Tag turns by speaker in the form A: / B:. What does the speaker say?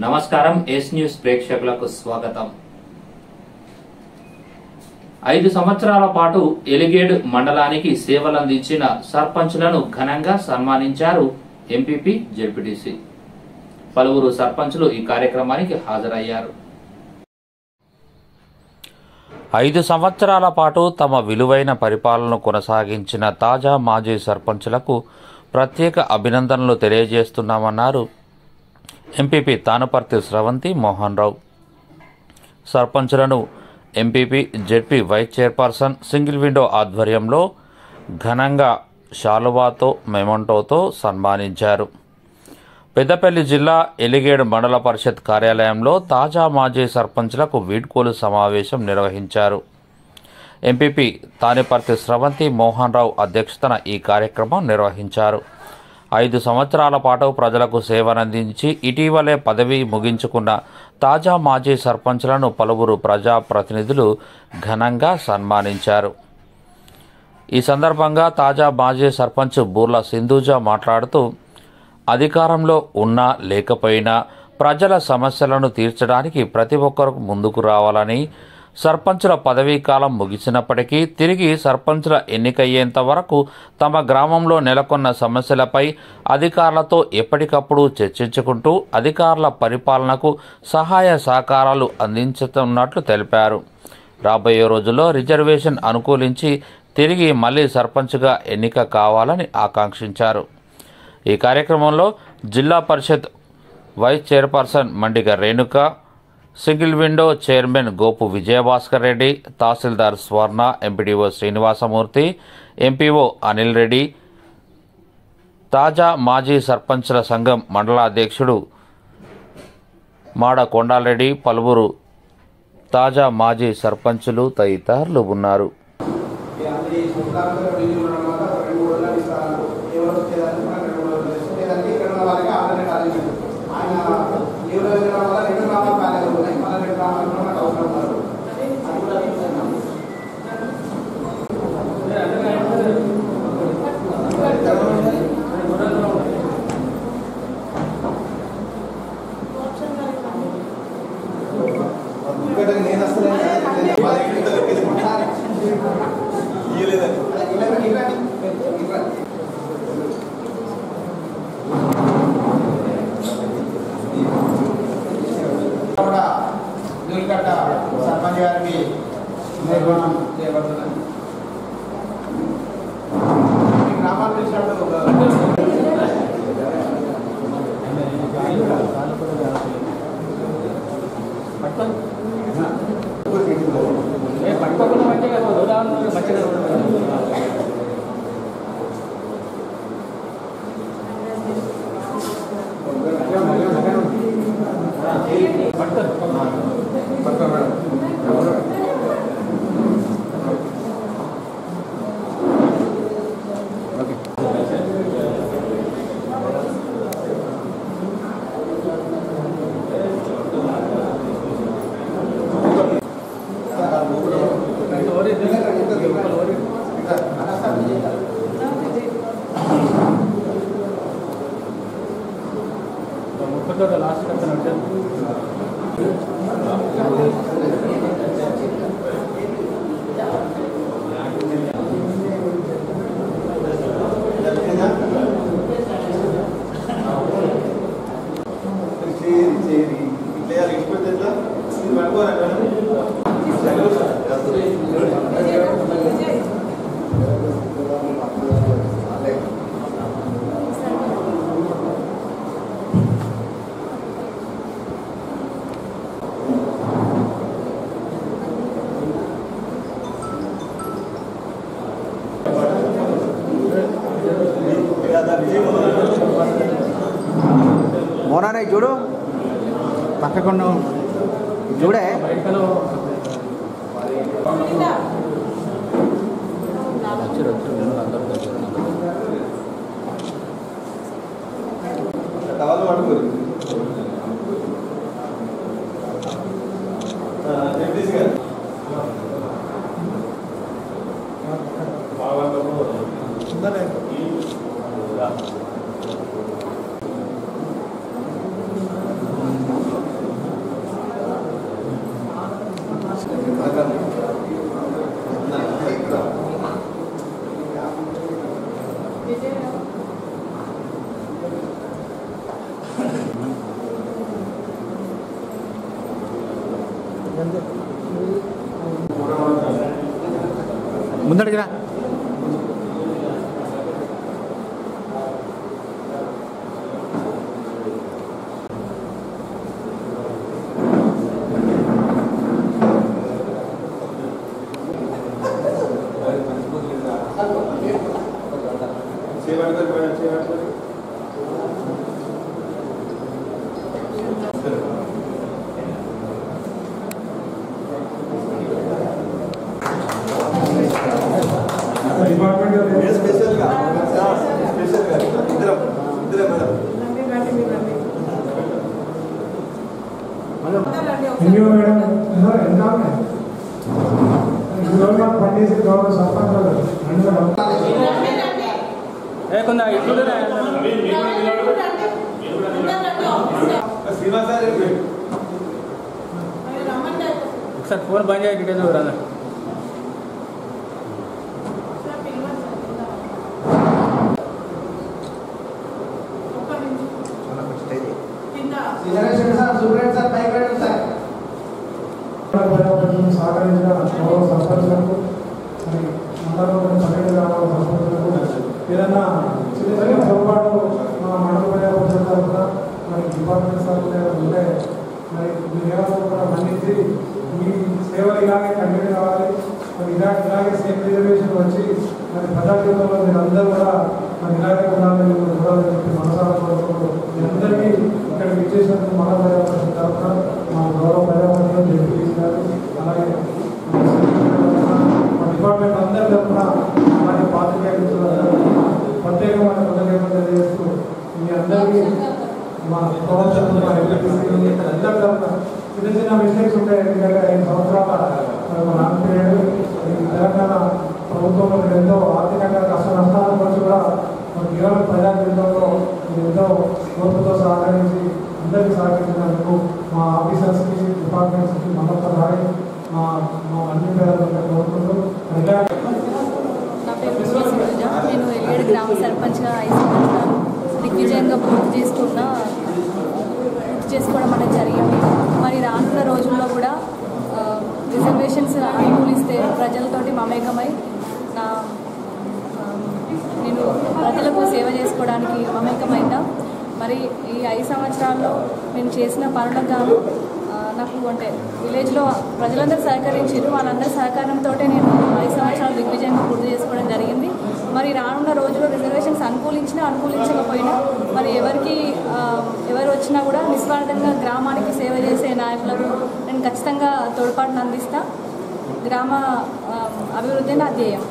A: నమస్కారం yes news ప్రేక్షకులకు స్వాగతం। 5 సంవత్సరాల పాటు ఎలిగేడ్ మండలానికి సేవలందించిన సర్పంచులను ఘనంగా సన్మానించారు ఎంపీపీ జెడ్పీటీసీ। పలువురు సర్పంచులు ఈ కార్యక్రమానికి హాజరయ్యారు।
B: 5 సంవత్సరాల పాటు తమ విలువైన పరిపాలనను కొనసాగించిన తాజా మాజీ సర్పంచులకు ప్రత్యేక అభినందనలు తెలియజేస్తున్నామన్నారు ఎంపీపీ తానుపర్తి స్రవంతి మోహన్ రావు। సర్పంచులను MPP ZP vice chairperson single window ఆధ్వర్యంలో ఘనంగా శాలువాతో మెమంటోతో సన్మానించారు। పెద్దపల్లి జిల్లా ఎలిగేడ్ మండల పరిషత్ కార్యాలయంలో తాజా మాజీ సర్పంచులకు వీడ్కోలు సమావేశం నిర్వహించారు। ఎంపీపీ తానిపర్తి స్రవంతి మోహన్ రావు అధ్యక్షతన ఈ కార్యక్రమం నిర్వహించారు। 5 సంవత్సరాల పాటు ప్రజలకు సేవనందించి ఇటీవలే పదవి ముగించుకున్న తాజా మాజీ సర్పంచులను పలువురు ప్రజాప్రతినిధులు ఘనంగా సన్మానించారు। ఈ సందర్భంగా తాజా మాజీ సర్పంచ్ బూర్ల సింధూజ మాట్లాడుతూ అధికారంలో ఉన్నా లేకపోయినా ప్రజల సమస్యలను తీర్చడానికి ప్రతి ఒక్కరూ ముందుకు రావాలని, సర్పంచుల పదవీ కాలం ముగిసినప్పటికీ తిరిగి సర్పంచుల ఎన్నికయ్యేంత వరకు తమ గ్రామంలో నెలకొన్న సమస్యలపై అధికారులతో ఎప్పటికప్పుడు చర్చించుకుంటూ అధికారుల పరిపాలనకు సహాయ సహకారాలు అందించుతున్నట్లు తెలిపారు। రాబోయే రోజుల్లో రిజర్వేషన్ అనుకూలించి తిరిగి మళ్లీ సర్పంచ్గా ఎన్నిక కావాలని ఆకాంక్షించారు। ఈ కార్యక్రమంలో Zilla Parishad vice chairperson Mandiga Renuka, single window chairman Gopu Vijayabhaskar Reddy, తహసీల్దార్ స్వర్ణ, ఎంపీడీఓ శ్రీనివాసమూర్తి, ఎంపీఓ అనిల్ రెడ్డి, తాజా మాజీ సర్పంచుల సంఘం మండల అధ్యక్షుడు మాడ కొండారెడ్డి, పలువురు తాజా మాజీ సర్పంచులు తదితరులు ఉన్నారు।
C: సర్పంచ్ గారికి నిర్మాణం చేయబడుతుంది। గ్రామాలు పట్టుకోకుండా మంచిగా మంచిగా లాస్ట్ మోనా చూడు పక్కకుండా చూడే ముందడికి రా.
D: ఒకసారి ఫోన్ బంద్ చేయ డీటెయిల్స్ రాదా
E: సహకరించిన గౌరవ సర్పంచులకు మండలంలోని 12 గ్రామాల సర్పంచులకు ఏదన్నా చిన్న చిన్న పొరపాటు మా మండల ప్రజాపక్షం తరఫున మరి డిపార్ట్మెంట్ తరఫున ఉంటే మరి మీరేమో కూడా మన్నించి మీ సేవలు ఇలాగే కంటిన్యూ కావాలి. మరి ఇలాగే సేమ్ రిజర్వేషన్ వచ్చి మరి ప్రజా జీవితంలో మీరు అందరూ కూడా మరి ఇలాగే ఉండాలని చూడాలని చెప్పి మనసారా కోరుకుంటూ మీ అందరికీ ఇక్కడ విచ్చేసినందుకు మండల ప్రజాపక్షం తరఫున మా గౌరవ ప్రజాపక్షం తెలియజేసినారు. అలాగే మా డిపార్ట్మెంట్ అందరి తరఫున అలాగే పాత్రికేయులు ప్రత్యేకమైన కృతజ్ఞతలు తెలియజేస్తూ మీ అందరికీ మా తరఫున అందరి తరఫున చిన్న చిన్న మిస్టేక్స్ ఉంటాయి. ఎందుకంటే 5 సంవత్సరాల నాన్నపీరియడ్ తెలంగాణ ప్రభుత్వంలో ఎంతో ఆర్థికంగా కష్ట నష్టాల గురించి కూడా మన కేవలం ప్రజా జీవితంలో ఎంతో ఓర్పుతో సహకరించి అందరికీ సహకరించినందుకు మా ఆఫీసర్స్కి డిపార్ట్మెంట్స్కి మనతో రాయి మా అన్ని పేర్లు కోరుకుంటూ
F: నా పేరు సుజ. నేను ఎలిగేడు గ్రామ సర్పంచ్గా 5 సంవత్సరాలు దిగ్విజయంగా పూర్తి చేసుకోవడం అనేది జరిగింది. మరి రానున్న రోజుల్లో కూడా రిజర్వేషన్స్ అనుకూలిస్తే ప్రజలతోటి మమేకమై నేను ప్రజలకు సేవ చేసుకోవడానికి మమేకమైనా. మరి ఈ 5 సంవత్సరాల్లో నేను చేసిన పనులకు గాను నాకు అంటే విలేజ్లో ప్రజలందరూ సహకరించారు. వాళ్ళందరి సహకారంతో నేను 5 సంవత్సరాలు దిగ్విజయంగా పూర్తి చేసుకోవడం జరిగింది. మరి రానున్న రోజుల్లో రిజర్వేషన్స్ అనుకూలించకపోయినా మరి ఎవరు వచ్చినా కూడా నిస్వార్థంగా గ్రామానికి సేవ చేసే నాయకులకు నేను ఖచ్చితంగా తోడ్పాటును అందిస్తా. గ్రామ అభివృద్ధి నా ధ్యేయం.